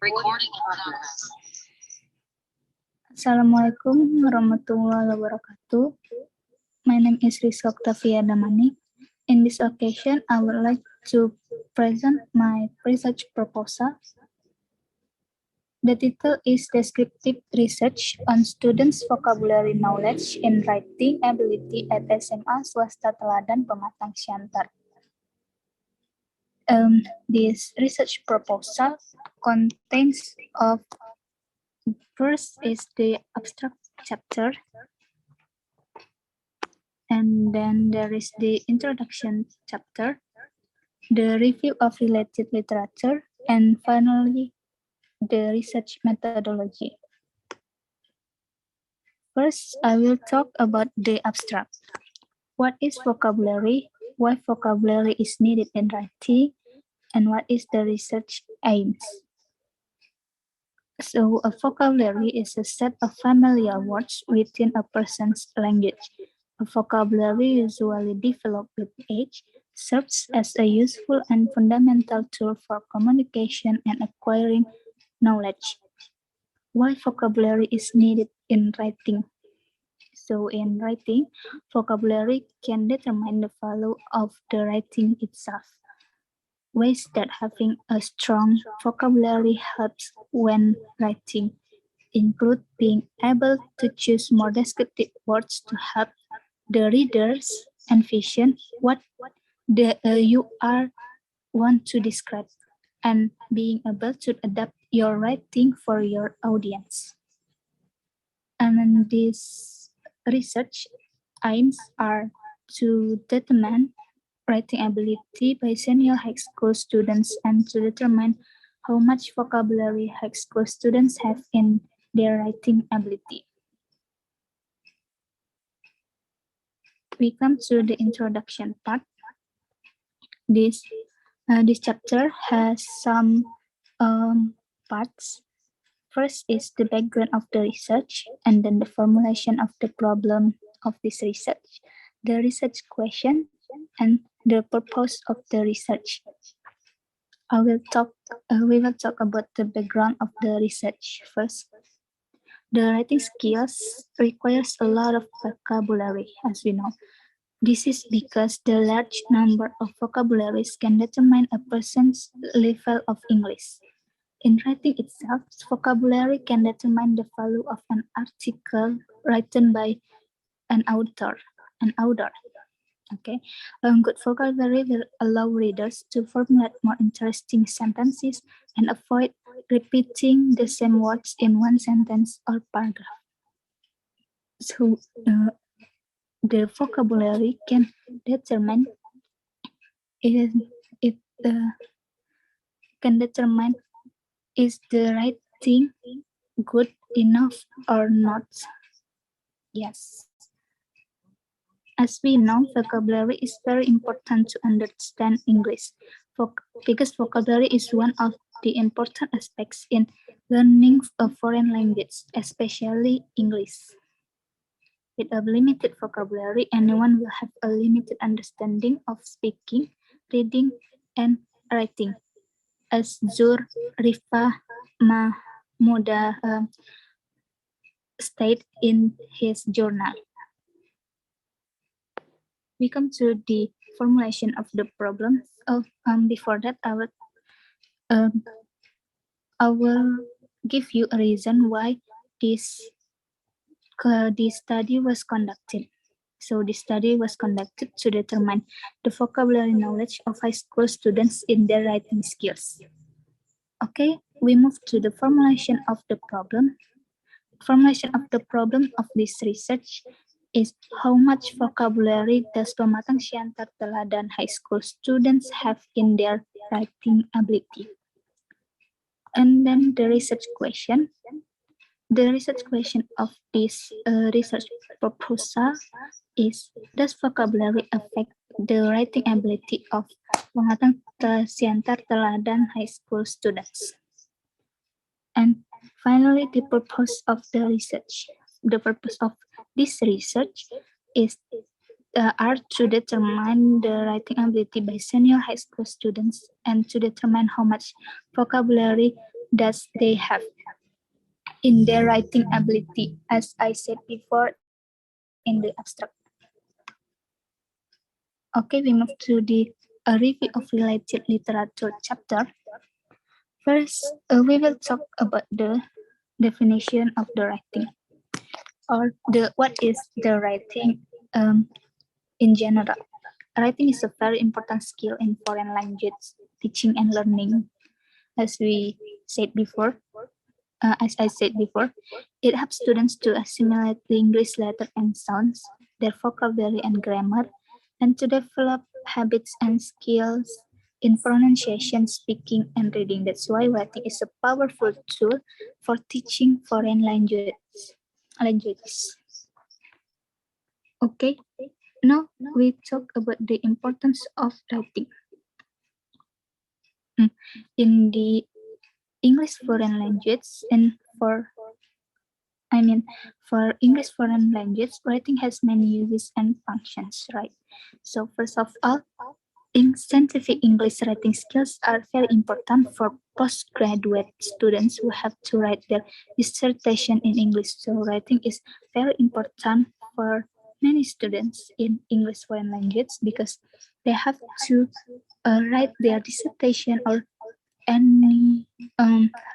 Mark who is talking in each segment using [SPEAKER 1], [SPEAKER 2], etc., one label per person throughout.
[SPEAKER 1] Recording in progress.
[SPEAKER 2] Assalamualaikum warahmatullahi wabarakatuh. My name is Rizka Octavia Damani. In this occasion, I would like to present my research proposal. The title is Descriptive Research on Students' Vocabulary Knowledge and Writing Ability at SMA Swasta Teladan Pematang Siantar. This research proposal contains of first is the abstract chapter, and then there is the introduction chapter, the review of related literature, and finally the research methodology. First, I will talk about the abstract. What is vocabulary? Why vocabulary is needed in writing? And what is the research aims? So, a vocabulary is a set of familiar words within a person's language. A vocabulary usually developed with age serves as a useful and fundamental tool for communication and acquiring knowledge. Why vocabulary is needed in writing? So, in writing, vocabulary can determine the value of the writing itself. Ways that having a strong vocabulary helps when writing include being able to choose more descriptive words to help the readers envision what you are want to describe, and being able to adapt your writing for your audience. And then these research aims are to determine writing ability by senior high school students and to determine how much vocabulary high school students have in their writing ability. We come to the introduction part. This chapter has some parts. First is the background of the research, and then the formulation of the problem of this research, the research question, and the purpose of the research. We will talk about the background of the research first. The writing skills requires a lot of vocabulary, as we know. This is because the large number of vocabularies can determine a person's level of English. In writing itself, vocabulary can determine the value of an article written by an author. Okay, good vocabulary will allow readers to formulate more interesting sentences and avoid repeating the same words in one sentence or paragraph. So, the vocabulary can determine is the writing good enough or not. Yes. As we know, vocabulary is very important to understand English because vocabulary is one of the important aspects in learning a foreign language, especially English. With a limited vocabulary, anyone will have a limited understanding of speaking, reading, and writing. As Zur Rifa Mahmuda stated in his journal. We come to the formulation of the problem. Before that, I will give you a reason why this study was conducted. So the study was conducted to determine the vocabulary knowledge of high school students in their writing skills. Okay, we move to the formulation of the problem. Formulation of the problem of this research is how much vocabulary does Pematang Siantar Teladan high school students have in their writing ability? And then the research question. The research question of this research proposal is, does vocabulary affect the writing ability of Pematang Siantar Teladan high school students? And finally, the purpose of the research. The purpose of this research is are to determine the writing ability by senior high school students and to determine how much vocabulary does they have in their writing ability, as I said before in the abstract. Okay, we move to the review of related literature chapter. First, we will talk about the definition of the writing, or the what is the writing in general. Writing is a very important skill in foreign language teaching and learning. As we said before, as I said before, it helps students to assimilate the English letter and sounds, their vocabulary and grammar, and to develop habits and skills in pronunciation, speaking, and reading. That's why writing is a powerful tool for teaching foreign languages. Okay, now we talk about the importance of writing. In the English foreign language and for English foreign language, writing has many uses and functions, right? So first of all, in scientific English writing skills are very important for postgraduate students who have to write their dissertation in English. So writing is very important for many students in English foreign language because they have to write their dissertation or any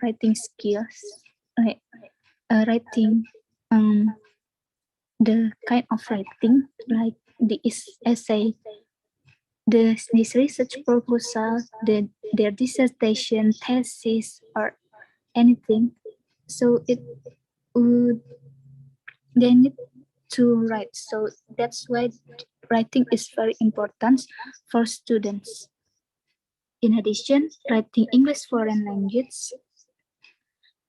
[SPEAKER 2] writing skills, like writing the kind of writing like the essay, this research proposal, their dissertation, thesis, or anything. So it would they need to write. So that's why writing is very important for students. In addition, writing English foreign language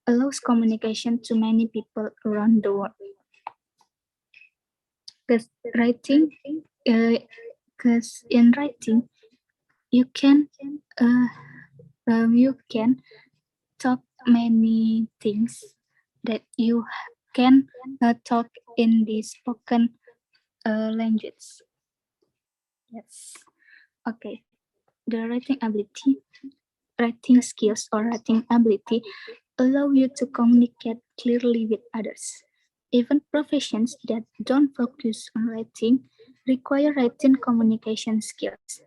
[SPEAKER 2] allows communication to many people around the world. Because writing, because in writing, you can talk many things that you can talk in the spoken language. Yes. Okay. The writing skills or writing ability allow you to communicate clearly with others. Even professions that don't focus on writing require writing communication skills.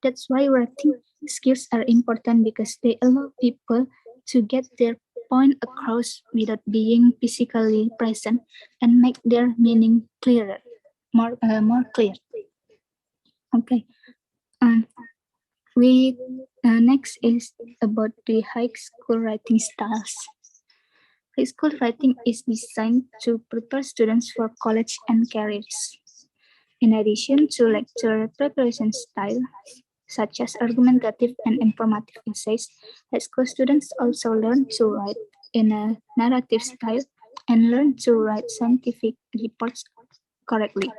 [SPEAKER 2] That's why writing skills are important because they allow people to get their point across without being physically present and make their meaning clearer, more clear. Okay. Um, we next is about the high school writing styles. High school writing is designed to prepare students for college and careers. In addition to lecture preparation style, such as argumentative and informative essays, high school students also learn to write in a narrative style and learn to write scientific reports correctly.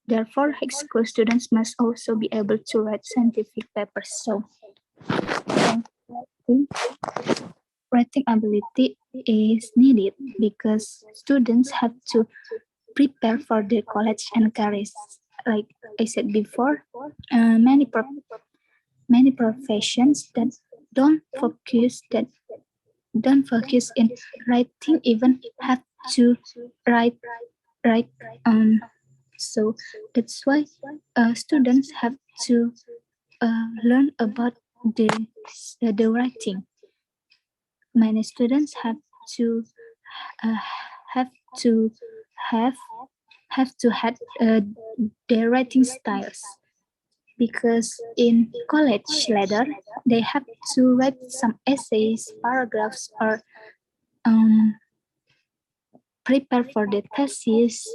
[SPEAKER 2] Therefore, high school students must also be able to write scientific papers. So, writing ability is needed because students have to prepare for their college and careers. Like I said before, many professions that don't focus that don't focus in writing even have to write write so that's why students have to learn about the writing. Many students uh, have to have have their writing styles because in college later they have to write some essays, paragraphs, or um, prepare for the thesis,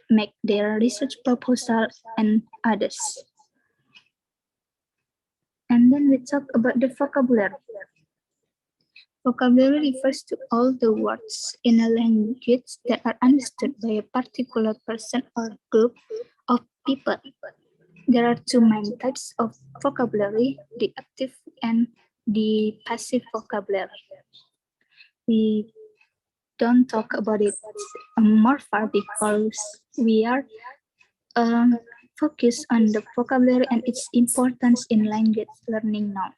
[SPEAKER 2] make their research proposal, and others. And then we talk about the vocabulary. Vocabulary refers to all the words in a language that are understood by a particular person or group of people. There are two main types of vocabulary, the active and the passive vocabulary. We don't talk about it more far because we are focused on the vocabulary and its importance in language learning now.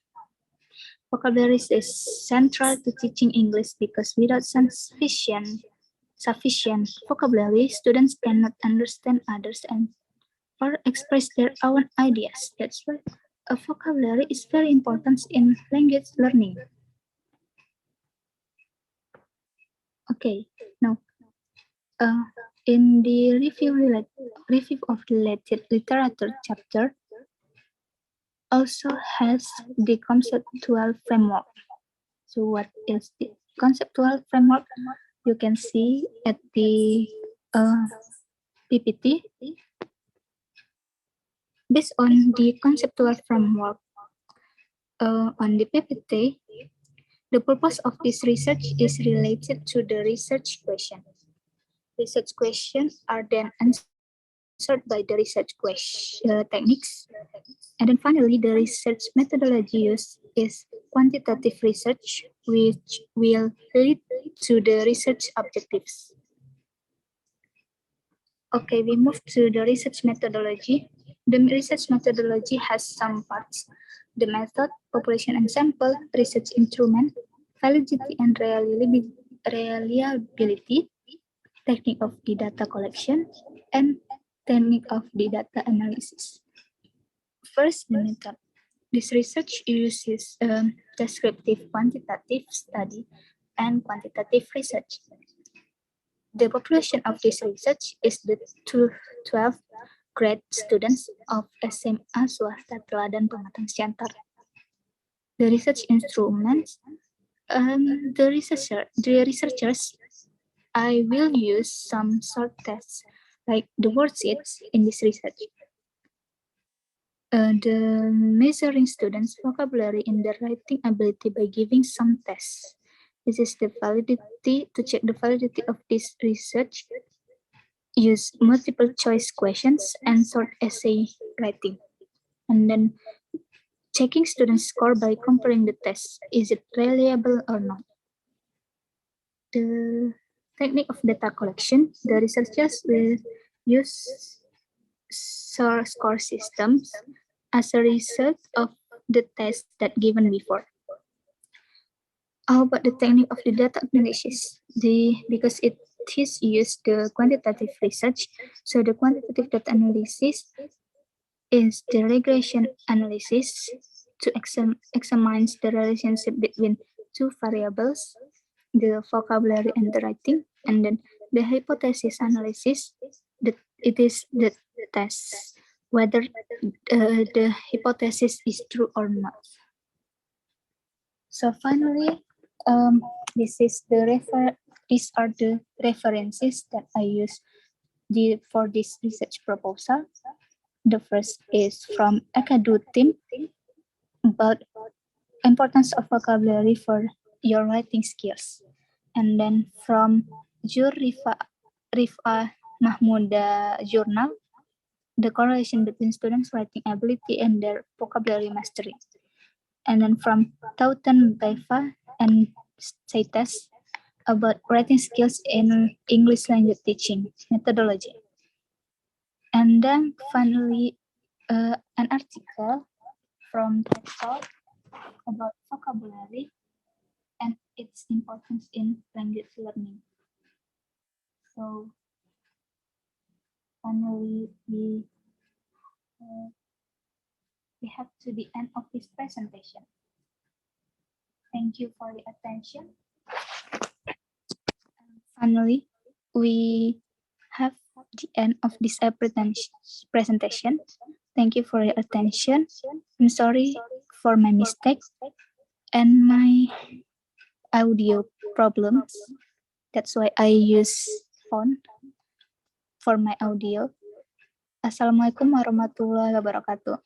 [SPEAKER 2] Vocabulary is central to teaching English because without sufficient vocabulary, students cannot understand others and or express their own ideas. That's why a vocabulary is very important in language learning. Okay, now in the review of the literature chapter also has the conceptual framework. So what is the conceptual framework? You can see at the PPT. Based on the conceptual framework on the PPT, the purpose of this research is related to the research question. Research questions are then answered by the research techniques. And then finally, the research methodology used is quantitative research, which will lead to the research objectives. Okay, we move to the research methodology. The research methodology has some parts: the method, population and sample, research instrument, validity and reliability, technique of the data collection, and technique of the data analysis. First, the method. This research uses descriptive quantitative study and quantitative research. The population of this research is the 12 grade students of SMA Swasta Teladan Pematang Siantar. The research instruments, the researchers, I will use some short tests like the worksheets in this research. The measuring students' vocabulary in their writing ability by giving some tests. This is the validity. To check the validity of this research, use multiple choice questions and short essay writing. And then checking students' score by comparing the tests. Is it reliable or not? The technique of data collection, the researchers will use score systems as a result of the test that given before. How about the technique of the data analysis? Because it is used the quantitative research, so the quantitative data analysis is the regression analysis to examine the relationship between two variables, the vocabulary and the writing, and then the hypothesis analysis, it is the test whether the hypothesis is true or not. So finally, these are the references that I use for this research proposal. The first is from Akadu team about importance of vocabulary for your writing skills. And then from Jur Rifa Mahmuda Journal, the correlation between students' writing ability and their vocabulary mastery. And then from Tautan Baifa and Saitas about writing skills in English language teaching methodology. And then finally, an article from TED about vocabulary and its importance in language learning. So finally, we have to the end of this presentation. Thank you for the attention. And finally, we have the end of this presentation. Thank you for your attention. I'm sorry for my mistakes and my audio problems. That's why I use phone for my audio. Assalamualaikum warahmatullahi wabarakatuh.